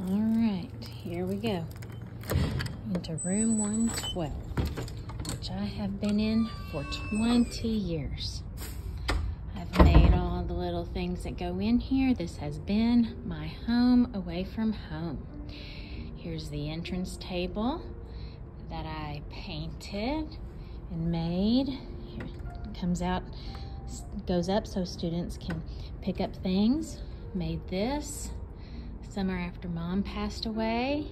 All right, here we go. Into room 112, which I have been in for 20 years. I've made all the little things that go in here. This has been my home away from home. Here's the entrance table that I painted and made. Here it comes out, goes up so students can pick up things. Made this summer after Mom passed away.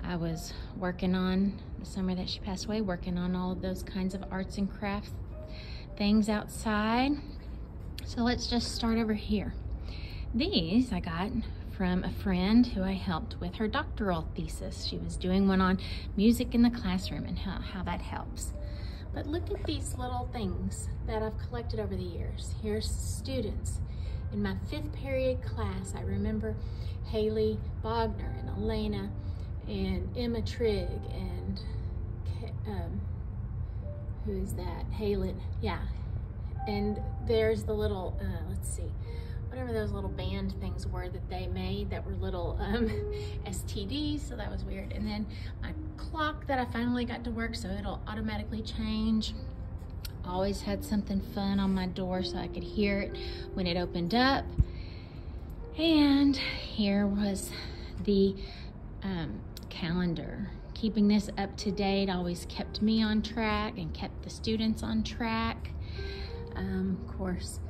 I was working on, the summer that she passed away, working on all of those kinds of arts and crafts things outside. So let's just start over here. These I got from a friend who I helped with her doctoral thesis. She was doing one on music in the classroom and how that helps. But look at these little things that I've collected over the years. Here's students. In my 5th period class, I remember Haley Bogner and Elena and Emma Trigg and who is that? Halen, yeah. And there's the little, let's see, whatever those little band things were that they made that were little STDs, so that was weird. And then my clock that I finally got to work so it'll automatically change. Always had something fun on my door so I could hear it when it opened up. And here was the calendar. Keeping this up to date always kept me on track and kept the students on track. Of course,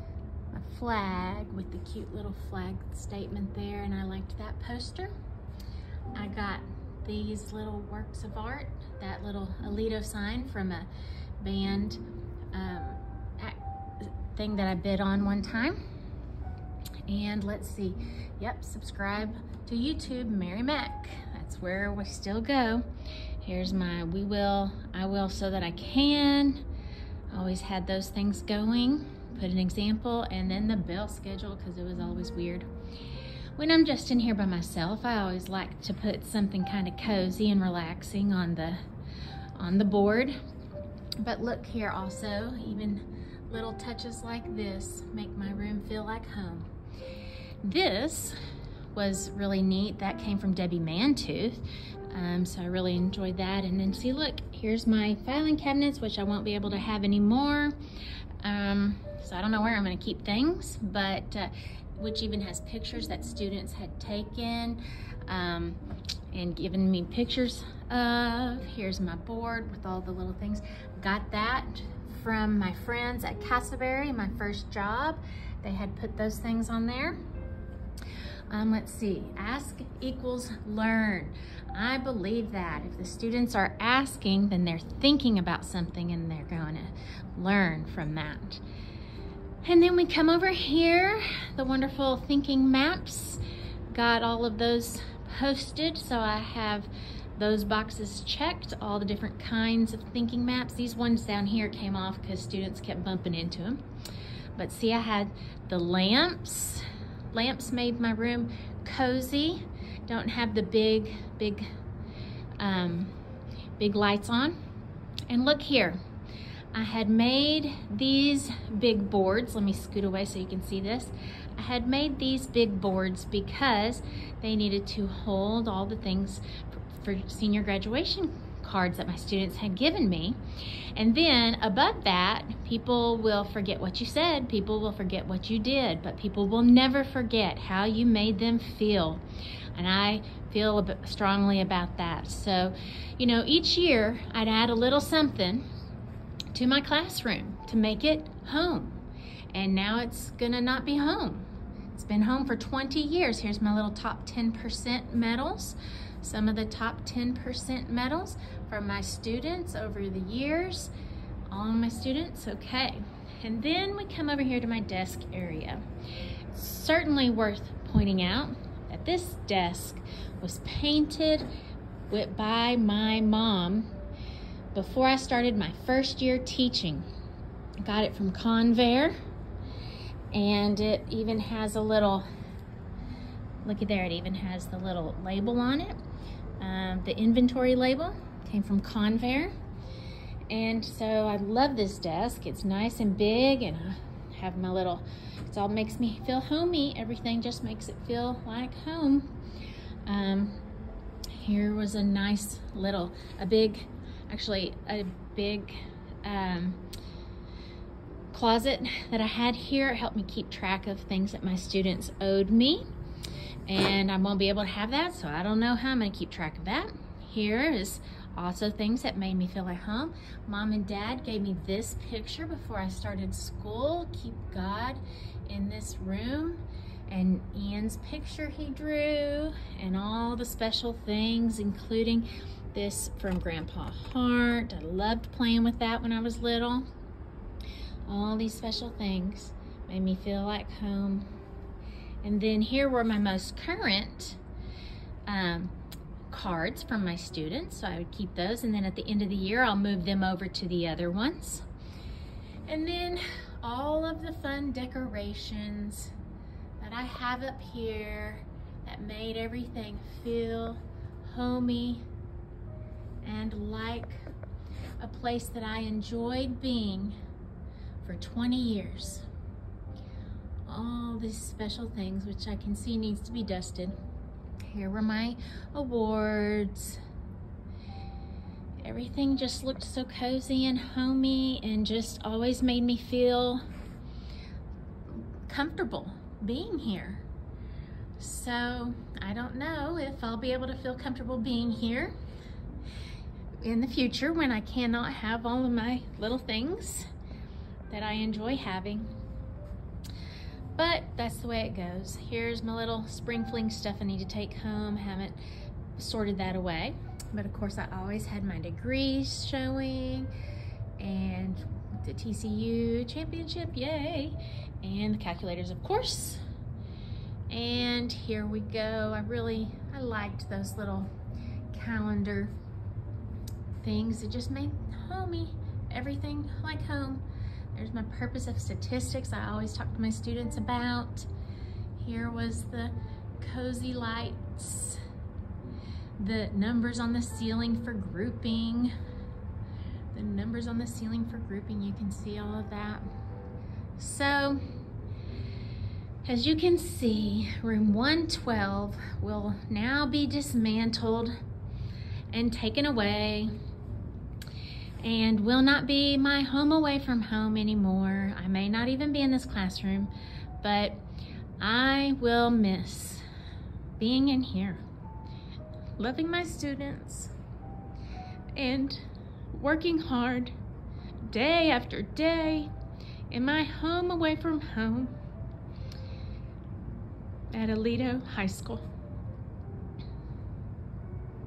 a flag with the cute little flag statement there, and I liked that poster. I got these little works of art, that little Aledo sign from a band thing that I bid on one time. And let's see, yep, subscribe to YouTube, Mary Mac. That's where we still go. Here's my we will, I will so that I can. Always had those things going. Put an example, and then the bell schedule because it was always weird. When I'm just in here by myself, I always like to put something kind of cozy and relaxing on the board. But look here also, even little touches like this make my room feel like home. This was really neat. That came from Debbie Mantooth, so I really enjoyed that. And then see, look, here's my filing cabinets, which I won't be able to have anymore. So I don't know where I'm going to keep things, but which even has pictures that students had taken and given me pictures of. Here's my board with all the little things. Got that from my friends at Castleberry, my first job. They had put those things on there. Let's see, ask equals learn. I believe that if the students are asking, then they're thinking about something and they're going to learn from that. And then we come over here, the wonderful thinking maps. Got all of those posted, so I have those boxes checked, all the different kinds of thinking maps. These ones down here came off because students kept bumping into them. But see, I had the lamps. Lamps made my room cozy. Don't have the big lights on. And look here, I had made these big boards. Let me scoot away so you can see this. I had made these big boards because they needed to hold all the things for senior graduation cards that my students had given me. And then above that, people will forget what you said, people will forget what you did, but people will never forget how you made them feel. And I feel a bit strongly about that. So, you know, each year I'd add a little something to my classroom to make it home. And now it's gonna not be home. It's been home for 20 years. Here's my little top 10% medals. Some of the top 10% medals from my students over the years. All of my students, okay. And then we come over here to my desk area. Certainly worth pointing out that this desk was painted by my mom before I started my first year teaching. I got it from Convair, and it even has a little, looky there, it even has the little label on it. The inventory label came from Convair. And so I love this desk. It's nice and big, and I have my little, it all makes me feel homey. Everything just makes it feel like home. Here was a nice little, a big closet that I had here. It helped me keep track of things that my students owed me, and I won't be able to have that, so I don't know how I'm gonna keep track of that. Here is also things that made me feel at home. Mom and Dad gave me this picture before I started school, Keep God in This Room, and Ian's picture he drew, and all the special things, including this from Grandpa Hart. I loved playing with that when I was little. All these special things made me feel like home. And then here were my most current cards from my students, so I would keep those, and then at the end of the year I'll move them over to the other ones. And then all of the fun decorations that I have up here that made everything feel homey and like a place that I enjoyed being for 20 years. All these special things, which I can see needs to be dusted. Here were my awards. Everything just looked so cozy and homey and just always made me feel comfortable being here. So I don't know if I'll be able to feel comfortable being here in the future when I cannot have all of my little things that I enjoy having. But that's the way it goes. Here's my little spring fling stuff I need to take home. Haven't sorted that away. But of course I always had my degrees showing, and the TCU championship, yay. And the calculators, of course. And here we go. I liked those little calendar things. It just made homey, everything like home. There's my purpose of statistics I always talk to my students about. Here was the cozy lights, the numbers on the ceiling for grouping. The numbers on the ceiling for grouping, you can see all of that. So, as you can see, room 112 will now be dismantled and taken away, and will not be my home away from home anymore. I may not even be in this classroom, but I will miss being in here, loving my students, and working hard day after day in my home away from home at Aledo High School.